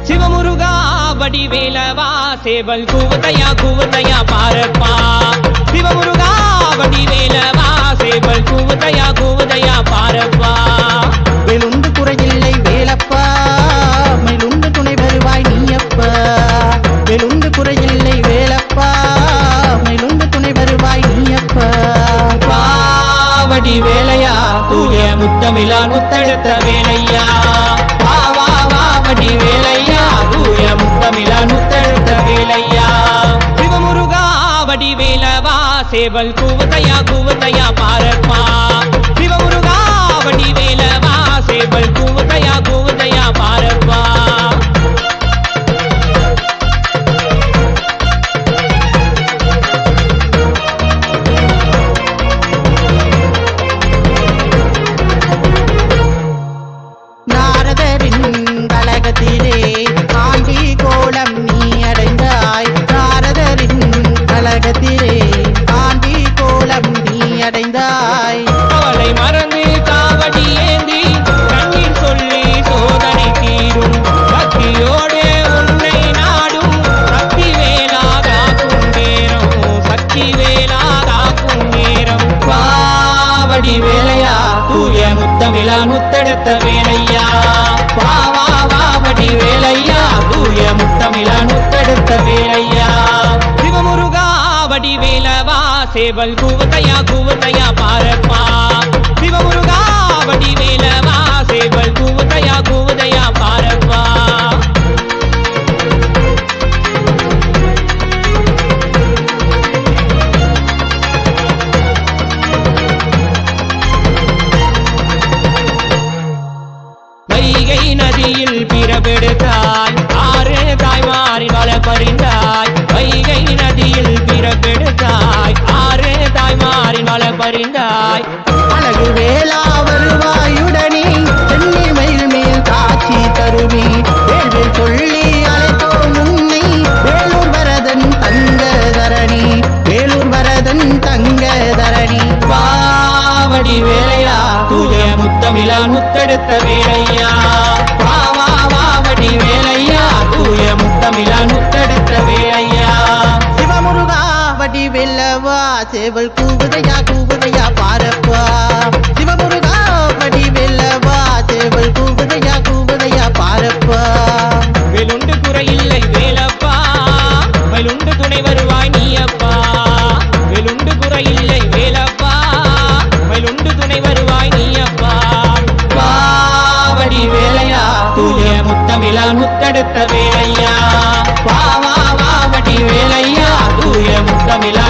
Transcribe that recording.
சிவமுருகா வடிவேலவா சேவல் கூவுதையா பாரப்பா சிவமுருகா வடிவேலவா சேவல் கூவுதையா பாரப்பா வேலுண்டு குறையில்லை வேலப்பா மயிலுண்டு துணை வருவாய் நீயப்பா வேலுண்டு குறையில்லை வேலப்பா மயிலுண்டு துணை வருவாய் நீயப்பா வடிவேலையா தூய முத்தமிழான் முத்தெடுத்த வேலையா வடிவேலையா தூய முத்தமிழான் முத்தெடுத்த வேலையா சிவமுருகா வடிவேலவா சேவல் கூவுதையா பாரப்பா சிவமுருகா வடிவேலவா சேவல் கூவுதையா பாரப்பா அவளை மறந்து காவடி ஏந்தி கண்ணீர் சொல்லி சோதனை தீரும் பக்தியோடு உன்னை நாடும் சக்தி வேலாதாக்கும் நேரம் பாவடி வேலையா தூய முத்தமிழான் முத்தெடுத்த வேலையா பாவாவடி வேலையா தூய முத்தமிழான் முத்தெடுத்த வேலையா சிவமுருகா வடிவேலவா சேவல் கூவுதையா பாரப்பா சிவமுருகா வடிவேலவா சேவல் கூவுதையா பாரப்பா வைகை நதியில் பிறப்பெடுத்தாய் ஆறு தாய்மாரின் வள பறிந்தாய் வைகை நதியில் பிறப்பெடுத்தாய் ஆறு தாய்மாரின் வள பறிந்தாய் அழகு வேளா வருவாயுடனே சென்னி மயில் மேல் காட்சி தருவி வேள்வில் சொல்லி அழைத்தோம் உன்னை வேலூர் வரதன் தங்க தரணி பாவடி வேலையா தூய முத்தமிழான் முத்தெடுத்த வேலையா பாவாவடி வேலையா தூய முத்தமிழான் முத்தெடுத்த வேலையா சிவமுருகா வடிவேலவா சேவல் கூவுதையா பாரப்பா சிவமுருகா வடிவேலவா சேவல் கூவுதையா பாரப்பா வேலுண்டு குறையில்லை வேலப்பா மயிலுண்டு துணை வருவாய் நீயப்பா வேலுண்டு குறையில்லை வேலப்பா மயிலுண்டு துணை வருவாய் நீயப்பா பாவடி வேலையா தூய முத்தமிழான் முத்தெடுத்த வேலையா பாவாவடி வேலையா தூய முத்தமிழான்